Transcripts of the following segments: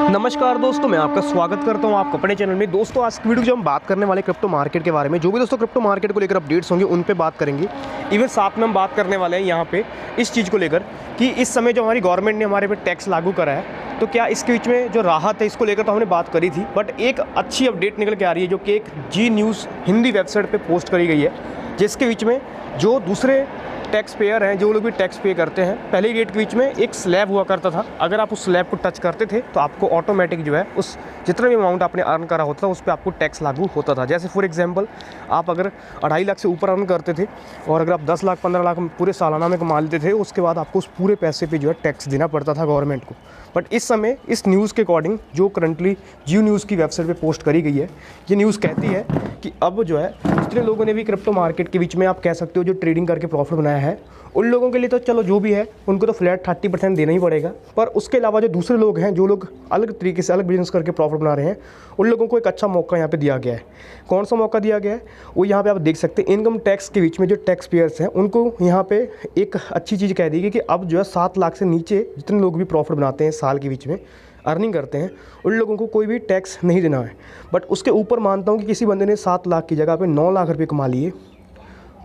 नमस्कार दोस्तों, मैं आपका स्वागत करता हूं आपको अपने चैनल में। दोस्तों, आज की वीडियो जो हम बात करने वाले क्रिप्टो मार्केट के बारे में, जो भी दोस्तों क्रिप्टो मार्केट को लेकर अपडेट्स होंगे उन पे बात करेंगे। इवन साथ में हम बात करने वाले हैं यहाँ पे इस चीज़ को लेकर कि इस समय जो हमारी गवर्नमेंट ने हमारे पे टैक्स लागू करा है, तो क्या इसके बीच में जो राहत है इसको लेकर तो हमने बात करी थी, बट एक अच्छी अपडेट निकल के आ रही है जो कि एक जी न्यूज़ हिंदी वेबसाइट पर पोस्ट करी गई है, जिसके बीच में जो दूसरे टैक्स पेयर हैं, जो लोग भी टैक्स पे करते हैं, पहले डेट के बीच में एक स्लैब हुआ करता था। अगर आप उस स्लैब को टच करते थे तो आपको ऑटोमेटिक जो है उस जितना भी अमाउंट आपने अर्न करा होता था उस पर आपको टैक्स लागू होता था। जैसे फॉर एग्जांपल, आप अगर 2.5 लाख से ऊपर अर्न करते थे और अगर आप 10 लाख 15 लाख पूरे सालाना में कमा लेते थे, उसके बाद आपको उस पूरे पैसे पे जो है टैक्स देना पड़ता था गवर्नमेंट को। बट इस समय इस न्यूज़ के अकॉर्डिंग जो करंटली जियो न्यूज़ की वेबसाइट पे पोस्ट करी गई है, ये न्यूज़ कहती है कि अब जो है जितने लोगों ने भी क्रिप्टो मार्केट के बीच में आप कह सकते हो जो ट्रेडिंग करके प्रॉफिट बनाया है, उन लोगों के लिए तो चलो जो भी है उनको तो फ्लैट 30% देना ही पड़ेगा। पर उसके अलावा जो दूसरे लोग हैं, जो लोग अलग तरीके से अलग बिजनेस करके प्रॉफिट बना रहे हैं, उन लोगों को एक अच्छा मौका यहाँ पे दिया गया है। कौन सा मौका दिया गया है वो यहाँ पे आप देख सकते हैं। इनकम टैक्स के बीच में जो टैक्स पेयर्स हैं उनको यहाँ पे एक अच्छी चीज़ कह दी गई कि अब जो है 7 लाख से नीचे जितने लोग भी प्रॉफिट बनाते हैं साल के बीच में अर्निंग करते हैं, उन लोगों को कोई भी टैक्स नहीं देना है। बट उसके ऊपर मानता हूँ कि किसी बंदे ने 7 लाख की जगह पे 9 लाख रुपए कमा लिए,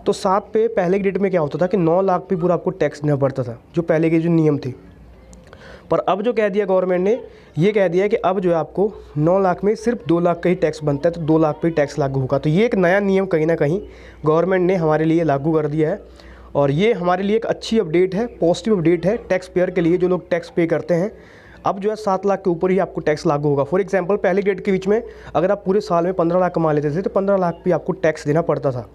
तो 7 पे पहले की डेट में क्या होता था कि 9 लाख पे पूरा आपको टैक्स देना पड़ता था, जो पहले के जो नियम थे। पर अब जो कह दिया गवर्नमेंट ने, ये कह दिया कि अब जो है आपको 9 लाख में सिर्फ 2 लाख का ही टैक्स बनता है, तो 2 लाख पे ही टैक्स लागू होगा। तो ये एक नया नियम कहीं ना कहीं गवर्नमेंट ने हमारे लिए लागू कर दिया है, और ये हमारे लिए एक अच्छी अपडेट है, पॉजिटिव अपडेट है टैक्स पेयर के लिए, जो लोग टैक्स पे करते हैं। अब जो है 7 लाख के ऊपर ही आपको टैक्स लागू होगा। फॉर एग्जांपल, पहले डेट के बीच में अगर आप पूरे साल में 15 लाख कमा लेते थे तो 15 लाख पे आपको टैक्स देना पड़ता था।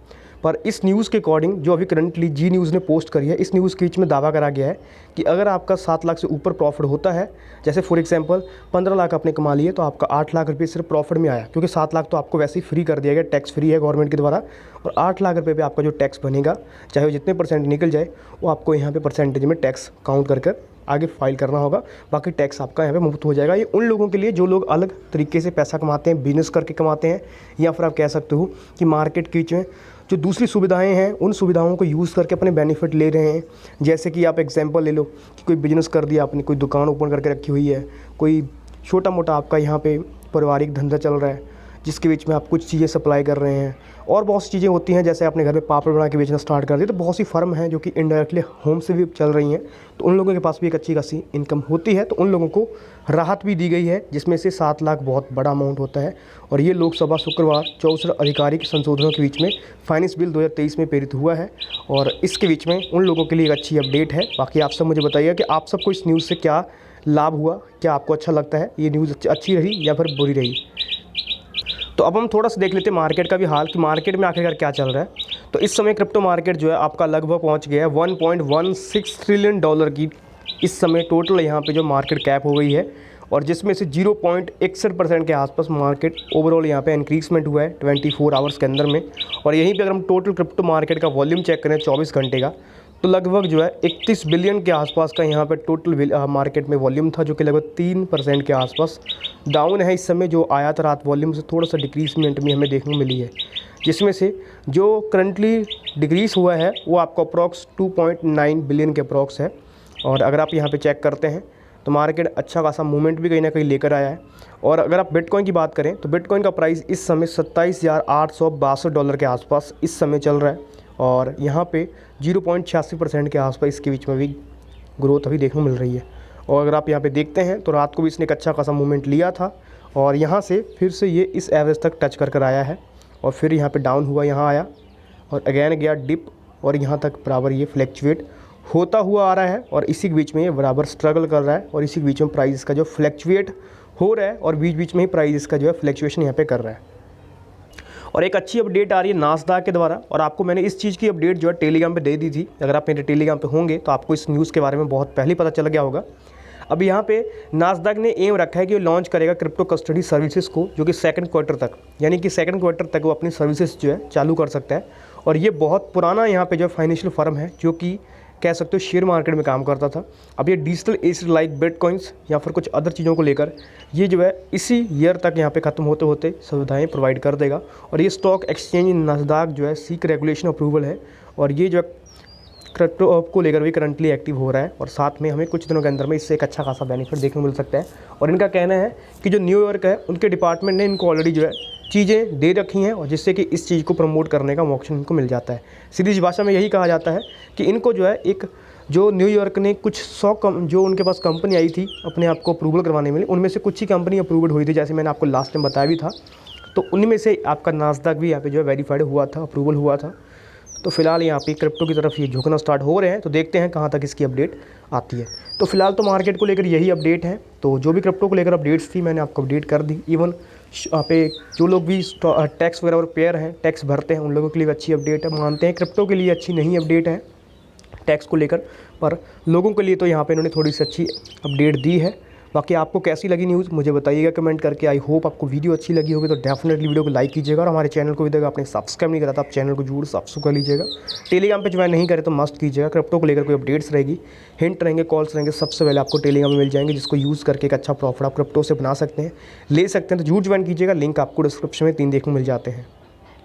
पर इस न्यूज़ के अकॉर्डिंग जो अभी करंटली जी न्यूज़ ने पोस्ट करी है, इस न्यूज़ के बीच में दावा करा गया है कि अगर आपका 7 लाख से ऊपर प्रॉफिट होता है, जैसे फॉर एग्जांपल 15 लाख आपने कमा लिए, तो आपका 8 लाख रुपये सिर्फ प्रॉफिट में आया, क्योंकि 7 लाख तो आपको वैसे ही फ्री कर दिया गया, टैक्स फ्री है गवर्नमेंट के द्वारा। और 8 लाख रुपये पे आपका जो टैक्स बनेगा, चाहे वो जितने परसेंट निकल जाए, वो आपको यहाँ पे परसेंटेज में टैक्स काउंट कर आगे फाइल करना होगा। बाकी टैक्स आपका यहाँ पे मुफ्त हो जाएगा। ये उन लोगों के लिए जो लोग अलग तरीके से पैसा कमाते हैं, बिजनेस करके कमाते हैं, या फिर आप कह सकते हो कि मार्केट के बीच में जो दूसरी सुविधाएं हैं उन सुविधाओं को यूज़ करके अपने बेनिफिट ले रहे हैं। जैसे कि आप एग्जांपल ले लो कि कोई बिजनेस कर दिया आपने, कोई दुकान ओपन करके रखी हुई है, कोई छोटा मोटा आपका यहाँ पे पारिवारिक धंधा चल रहा है जिसके बीच में आप कुछ चीज़ें सप्लाई कर रहे हैं, और बहुत सी चीज़ें होती हैं। जैसे आपने घर में पापड़ बना के बेचना स्टार्ट कर दिया, तो बहुत सी फर्म हैं जो कि इनडायरेक्टली होम से भी चल रही हैं, तो उन लोगों के पास भी एक अच्छी खासी इनकम होती है। तो उन लोगों को राहत भी दी गई है, जिसमें से 7 लाख बहुत बड़ा अमाउंट होता है। और ये लोकसभा शुक्रवार 24 आधिकारिक संशोधनों के बीच में फाइनेंस बिल 2023 में प्रेरित हुआ है, और इसके बीच में उन लोगों के लिए एक अच्छी अपडेट है। बाकी आप सब मुझे बताइए कि आप सबको इस न्यूज़ से क्या लाभ हुआ, क्या आपको अच्छा लगता है, ये न्यूज़ अच्छी रही या फिर बुरी रही। तो अब हम थोड़ा सा देख लेते हैं मार्केट का भी हाल कि मार्केट में आखिरकार क्या चल रहा है। तो इस समय क्रिप्टो मार्केट जो है आपका लगभग पहुंच गया है 1.16 ट्रिलियन डॉलर की इस समय टोटल यहाँ पे जो मार्केट कैप हो गई है, और जिसमें से 0.61% के आसपास मार्केट ओवरऑल यहाँ पे इंक्रीजमेंट हुआ है 24 आवर्स के अंदर में। और यहीं पे अगर हम टोटल क्रिप्टो मार्केट का वॉल्यूम चेक करें 24 घंटे का, तो लगभग जो है 31 बिलियन के आसपास का यहाँ पे टोटल मार्केट में वॉल्यूम था, जो कि लगभग 3% के आसपास डाउन है इस समय। जो आया था रात वॉल्यूम से थोड़ा सा डिक्रीजमेंट में हमें देखने को मिली है, जिसमें से जो करंटली डिक्रीज हुआ है वो आपको अप्रॉक्स 2.9 बिलियन के अप्रॉक्स है। और अगर आप यहाँ पे चेक करते हैं तो मार्केट अच्छा खासा मूवमेंट भी कहीं ना कहीं लेकर आया है। और अगर आप बिटकॉइन की बात करें तो बिटकॉइन का प्राइस इस समय $27,862 के आसपास इस समय चल रहा है, और यहाँ पे 0.86% के आसपास इसके बीच में भी ग्रोथ अभी देखने को मिल रही है। और अगर आप यहाँ पे देखते हैं तो रात को भी इसने एक अच्छा खासा मूवमेंट लिया था, और यहाँ से फिर से ये इस एवरेज तक टच कर आया है, और फिर यहाँ पे डाउन हुआ, यहाँ आया और अगेन गया डिप, और यहाँ तक बराबर ये फ्लैक्चुएट होता हुआ आ रहा है, और इसी के बीच में ये बराबर स्ट्रगल कर रहा है, और इसी के बीच में प्राइस का जो फ्लैक्चुएट हो रहा है, और बीच बीच में ही प्राइस का जो है फ्लैक्चुएशन यहाँ पे कर रहा है। और एक अच्छी अपडेट आ रही है नास्डैक के द्वारा, और आपको मैंने इस चीज़ की अपडेट जो है टेलीग्राम पे दे दी थी। अगर आप मेरे टेलीग्राम पे होंगे तो आपको इस न्यूज़ के बारे में बहुत पहले पता चल गया होगा। अब यहाँ पे नास्डैक ने एम रखा है कि वो लॉन्च करेगा क्रिप्टो कस्टडी सर्विसेज को, जो कि 2nd क्वार्टर तक, यानी कि 2nd क्वार्टर तक वो अपनी सर्विसेज जो है चालू कर सकता है। और ये बहुत पुराना यहाँ पे जो फाइनेंशियल फर्म है, जो कि कह सकते हो शेयर मार्केट में काम करता था। अब ये डिजिटल एसेट लाइक बिटकॉइंस या फिर कुछ अदर चीज़ों को लेकर ये जो है इसी ईयर तक यहाँ पे ख़त्म होते होते सुविधाएं प्रोवाइड कर देगा। और ये स्टॉक एक्सचेंज नास्डैक जो है सीक रेगुलेशन अप्रूवल है, और ये जो क्रिप्टो को लेकर भी करंटली एक्टिव हो रहा है और साथ में हमें कुछ दिनों के अंदर में इससे एक अच्छा खासा बेनिफिट देखने को मिल सकता है। और इनका कहना है कि जो न्यूयॉर्क है उनके डिपार्टमेंट ने इनको ऑलरेडी जो है चीज़ें दे रखी हैं और जिससे कि इस चीज़ को प्रमोट करने का मौका इनको मिल जाता है। सीधी भाषा में यही कहा जाता है कि इनको जो है एक जो न्यूयॉर्क ने कुछ 100 जो उनके पास कंपनी आई थी अपने आप को अप्रूवल करवाने में, उनमें से कुछ ही कंपनी अप्रूवल हुई थी, जैसे मैंने आपको लास्ट टाइम बताया भी था। तो उनमें से आपका नास्डैक भी यहाँ पे जो है वेरीफाइड हुआ था, अप्रूवल हुआ था। तो फिलहाल यहाँ पे क्रिप्टो की तरफ ये झुकना स्टार्ट हो रहे हैं, तो देखते हैं कहाँ तक इसकी अपडेट आती है। तो फिलहाल तो मार्केट को लेकर यही अपडेट है। तो जो भी क्रिप्टो को लेकर अपडेट्स थी मैंने आपको अपडेट कर दी। इवन यहाँ पे जो लोग भी टैक्स वगैरह और पेयर हैं, टैक्स भरते हैं, उन लोगों के लिए अच्छी अपडेट है। मानते हैं क्रिप्टो के लिए अच्छी नहीं अपडेट है टैक्स को लेकर, पर लोगों के लिए तो यहाँ पे इन्होंने थोड़ी सी अच्छी अपडेट दी है। बाकी आपको कैसी लगी न्यूज़ मुझे बताइएगा कमेंट करके। आई होप आपको वीडियो अच्छी लगी होगी, तो डेफिनेटली वीडियो को लाइक कीजिएगा और हमारे चैनल को भी, अगर आपने सब्सक्राइब नहीं करा था आप चैनल को जरूर सब्सक्राइब कर लीजिएगा। टेलीग्राम पे ज्वाइन नहीं करें तो मस्ट कीजिएगा। क्रिप्टो को लेकर कोई अपडेट्स रहेगी, हिंट रहेंगे, कॉल्स रहेंगे, सबसे पहले आपको टेलीग्राम में मिल जाएंगे, जिसको यूज़ करके एक अच्छा प्रॉफिट आप क्रिप्टो से बना सकते हैं, ले सकते हैं। तो जरूर ज्वाइन कीजिएगा, लिंक आपको डिस्क्रिप्शन में 3 देखने को मिल जाते हैं।